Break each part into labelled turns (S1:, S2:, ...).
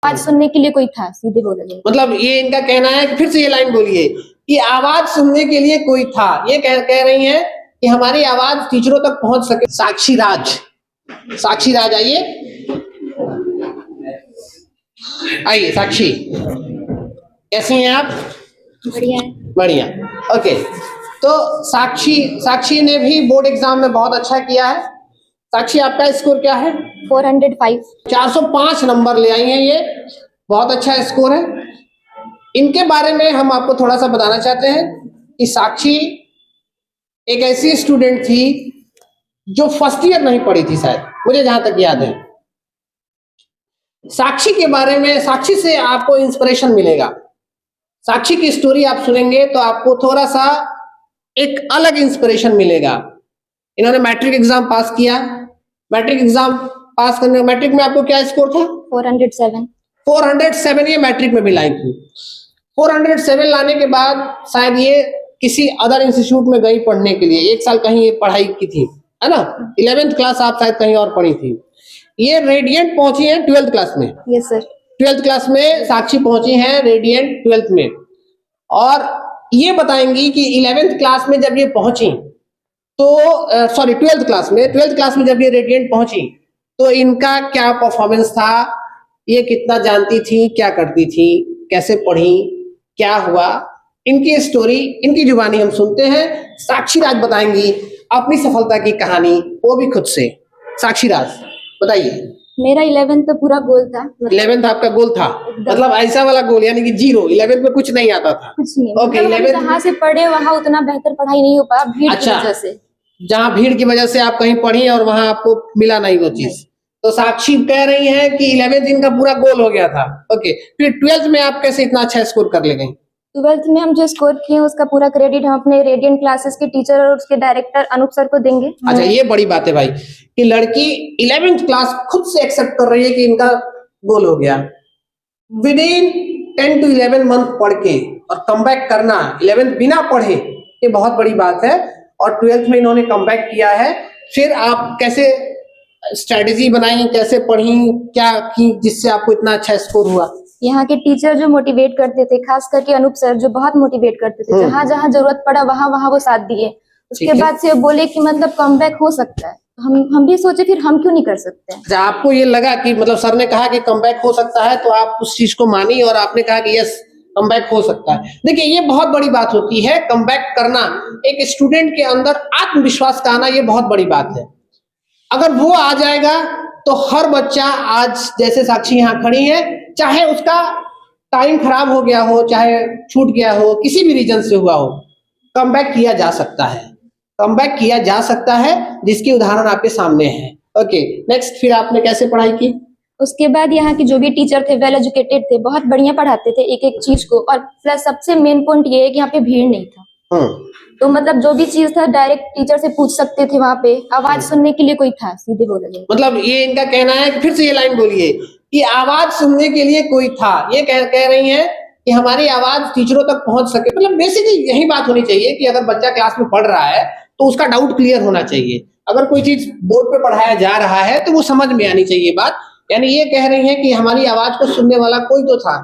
S1: आवाज सुनने के लिए कोई था, सीधे बोलोगे।
S2: मतलब ये इनका कहना है कि फिर से ये लाइन बोलिए कि आवाज सुनने के लिए कोई था। ये कह रही हैं कि हमारी आवाज टीचरों तक पहुंच सके। साक्षी राज, साक्षी राज आइए, आइए साक्षी, कैसी हैं आप?
S1: बढ़िया है।
S2: बढ़िया, ओके। तो साक्षी ने भी बोर्ड एग्जाम में बहुत अच्छा किया है। साक्षी आपका स्कोर क्या है?
S1: 405।
S2: 405 नंबर ले आई हैं, ये बहुत अच्छा स्कोर है। इनके बारे में हम आपको थोड़ा सा बताना चाहते हैं कि साक्षी एक ऐसी स्टूडेंट थी जो फर्स्ट ईयर नहीं पढ़ी थी, शायद मुझे जहां तक याद है। साक्षी के बारे में, साक्षी से आपको इंस्पिरेशन मिलेगा। साक्षी की स्टोरी आप सुनेंगे तो आपको थोड़ा सा एक अलग इंस्पिरेशन मिलेगा। इन्होंने मैट्रिक एग्जाम पास किया। मैट्रिक एग्जाम पास करने, मैट्रिक में आपको क्या स्कोर था?
S1: 407।
S2: 407 ये मैट्रिक में भी लाई थी। 407 लाने के बाद शायद ये किसी अदर इंस्टीट्यूट में गई पढ़ने के लिए, एक साल कहीं ये पढ़ाई की थी, है ना? 11th क्लास आप शायद कहीं और पढ़ी थी। ये रेडियंट पहुंची है 12th क्लास में।
S1: Yes sir.
S2: 12th क्लास में साक्षी पहुंची है रेडियंट 12th में, और ये बताएंगी कि 11th क्लास में जब ये पहुंची तो 12th क्लास में जब ये रेडियंट पहुंची तो इनका क्या परफॉर्मेंस था, ये कितना जानती थी, क्या करती थी, कैसे पढ़ी, क्या हुआ, इनकी स्टोरी इनकी जुबानी हम सुनते हैं। साक्षी राज बताएंगी अपनी सफलता की कहानी, वो भी खुद से। साक्षी राज बताइए।
S1: मेरा 11th तो पूरा गोल था।
S2: 11th आपका गोल था, मतलब ऐसा वाला गोल यानी कि 0, 11th में कुछ नहीं आता था?
S1: कुछ नहीं।
S2: ओके,
S1: मतलब
S2: 11th
S1: जहाँ से पढ़े वहाँ उतना बेहतर पढ़ाई नहीं हो पाया, भीड़ की वजह से।
S2: जहाँ भीड़ की वजह से आप कहीं पढ़ी और वहां आपको मिला नहीं वो चीज। तो साक्षी कह रही है कि 11th इनका पूरा गोल हो गया था। ओके, फिर 12th में आप कैसे इतना अच्छा स्कोर कर ले गई?
S1: 12th में हम जो स्कोर किए उसका पूरा क्रेडिट हम अपने रेडियंट क्लासेस के टीचर और उसके डायरेक्टर अनूप सर को देंगे।
S2: अच्छा, ये बड़ी बात है भाई कि लड़की 11th क्लास खुद से एक्सेप्ट कर रही है कि इनका गोल हो गया। विद इन 10 to 11 मंथ पढ़ के और कम बैक करना 11th बिना पढ़े, ये बहुत बड़ी बात है। और 12th में इन्होंने कम बैक किया है। फिर आप कैसे स्ट्रेटेजी बनाई, कैसे पढ़ी, क्या की जिससे आपको इतना अच्छा स्कोर हुआ?
S1: यहाँ के टीचर जो मोटिवेट करते थे, खास करके अनूप सर जो बहुत मोटिवेट करते थे, जहाँ जहाँ जरूरत पड़ा वहाँ वहाँ वो साथ दिए। उसके बाद से बोले कि मतलब कम बैक हो सकता है। हम भी सोचे फिर हम क्यों नहीं कर सकते।
S2: जब आपको ये लगा कि मतलब सर ने कहा कि कम बैक हो सकता है तो आप उस चीज को मानी और आपने कहा कि यस कम बैक हो सकता है। देखिए, ये बहुत बड़ी बात होती है, कम बैक करना। एक स्टूडेंट के अंदर आत्मविश्वास का आना, ये बहुत बड़ी बात है। अगर वो आ जाएगा तो हर बच्चा, आज जैसे साक्षी यहाँ खड़ी है, चाहे उसका टाइम खराब हो गया हो, चाहे छूट गया हो, किसी भी रीजन से हुआ हो, कम बैक किया जा सकता है। कम बैक किया जा सकता है, जिसकी उदाहरण आपके सामने है। ओके, नेक्स्ट, फिर आपने कैसे पढ़ाई की?
S1: उसके बाद यहाँ के जो भी टीचर थे वेल एजुकेटेड थे, बहुत बढ़िया पढ़ाते थे एक एक चीज को। और प्लस सबसे मेन पॉइंट ये है कि यहाँ पे भीड़ नहीं था। तो मतलब जो भी चीज था डायरेक्ट टीचर से पूछ सकते थे। वहाँ पे आवाज सुनने के लिए कोई था, सीधे बोलोगे।
S2: मतलब ये इनका कहना है कि फिर से ये लाइन बोलिए कि आवाज सुनने के लिए कोई था। ये कह रही हैं कि हमारी आवाज टीचरों तक पहुंच सके। मतलब बेसिकली यही बात होनी चाहिए कि अगर बच्चा क्लास में पढ़ रहा है तो उसका डाउट क्लियर होना चाहिए। अगर कोई चीज बोर्ड पे पढ़ाया जा रहा है तो वो समझ में आनी चाहिए बात। यानी ये कह रही हैं कि हमारी आवाज को सुनने वाला कोई तो था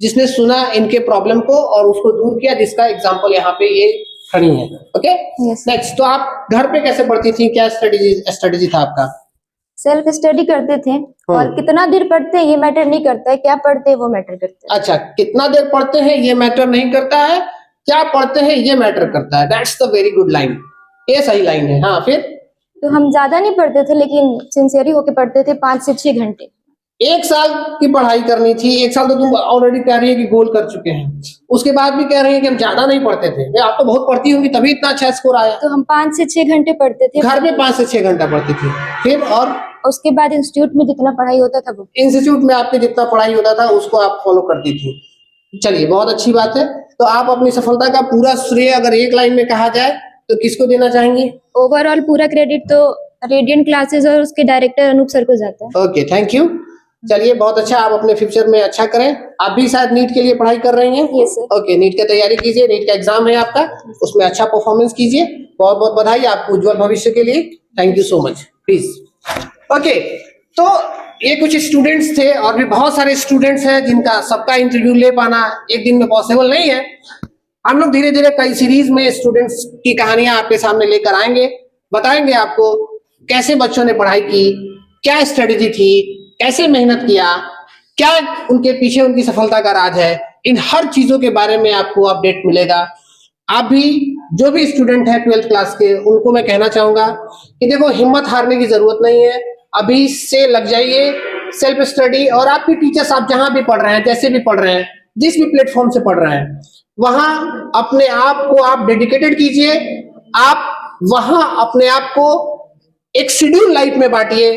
S2: जिसने सुना इनके प्रॉब्लम को और उसको दूर किया, जिसका एग्जाम्पल यहाँ पे ये खड़ी है। ओके, नेक्स्ट, तो आप घर पे कैसे पढ़ती थी, क्या स्ट्रेटेजी था आपका?
S1: सेल्फ स्टडी करते थे। और कितना देर पढ़ते हैं ये मैटर नहीं करता है, क्या पढ़ते हैं वो मैटर करता है।
S2: अच्छा, कितना देर पढ़ते हैं ये मैटर नहीं करता है, क्या पढ़ते हैं ये मैटर करता है। That's the very good line, ये सही लाइन है। हाँ, फिर?
S1: तो हम ज्यादा नहीं पढ़ते थे, लेकिन सिंसियरली होके पढ़ते थे 5 से 6 घंटे।
S2: 1 साल की पढ़ाई करनी थी। 1 साल तो तुम ऑलरेडी कह रही है कि गोल कर चुके हैं, उसके बाद भी कह रही है कि हम ज्यादा नहीं पढ़ते थे। आप तो बहुत पढ़ती होंगी तभी इतना अच्छा स्कोर आया।
S1: तो हम 5 से 6 घंटे पढ़ते थे
S2: घर में, 5 से 6 घंटा पढ़ती थी। फिर? और
S1: उसके बाद इंस्टीट्यूट में जितना पढ़ाई होता था वो,
S2: इंस्टीट्यूट में आपके जितना पढ़ाई होता था उसको आप फॉलो करती थी। चलिए, बहुत अच्छी बात है। तो आप अपनी सफलता का पूरा श्रेय अगर एक लाइन में कहा जाए तो किसको देना चाहेंगी?
S1: ओवरऑल पूरा क्रेडिट तो रेडियंट क्लासेस और उसके डायरेक्टर अनूप सर को जाता है।
S2: Okay, thank you. चलिए, बहुत अच्छा, आप अपने फ्यूचर में अच्छा करें। आप भी शायद नीट के लिए पढ़ाई कर रही हैं?
S1: Yes sir.
S2: ओके, नीट की तैयारी कीजिए, नीट का एग्जाम है आपका, उसमें अच्छा परफॉर्मेंस कीजिए। बहुत बहुत बधाई आपको उज्जवल भविष्य के लिए। Thank you so much, please. Okay, तो ये कुछ स्टूडेंट्स थे और भी बहुत सारे स्टूडेंट्स हैं जिनका सबका इंटरव्यू ले पाना एक दिन में पॉसिबल नहीं है। हम लोग धीरे धीरे कई सीरीज में स्टूडेंट्स की कहानियां आपके सामने लेकर आएंगे, बताएंगे आपको कैसे बच्चों ने पढ़ाई की, क्या स्ट्रेटेजी थी, कैसे मेहनत किया, क्या उनके पीछे उनकी सफलता का राज है। इन हर चीजों के बारे में आपको अपडेट मिलेगा। आप भी जो भी स्टूडेंट है 12th क्लास के, उनको मैं कहना चाहूंगा कि देखो, हिम्मत हारने की जरूरत नहीं है, अभी से लग जाइए सेल्फ स्टडी। और आपके टीचर्स, आप जहां भी पढ़ रहे हैं, जैसे भी पढ़ रहे हैं, जिस भी प्लेटफॉर्म से पढ़ रहे हैं, वहां अपने आप को आप डेडिकेटेड कीजिए। आप वहां अपने आप को एक शेड्यूल लाइफ में बांटिए।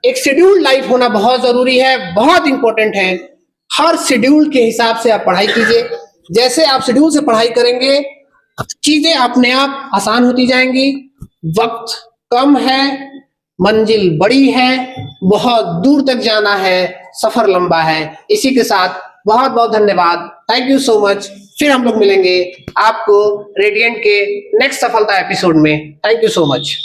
S2: एक शेड्यूल लाइफ होना बहुत जरूरी है, बहुत इंपॉर्टेंट है। हर शेड्यूल के हिसाब से आप पढ़ाई कीजिए। जैसे आप शेड्यूल से पढ़ाई करेंगे, चीजें अपने आप आसान होती जाएंगी। वक्त कम है, मंजिल बड़ी है, बहुत दूर तक जाना है, सफर लंबा है। इसी के साथ बहुत बहुत धन्यवाद, थैंक यू सो मच। फिर हम लोग मिलेंगे आपको रेडिएंट के नेक्स्ट सफलता एपिसोड में। Thank you so much.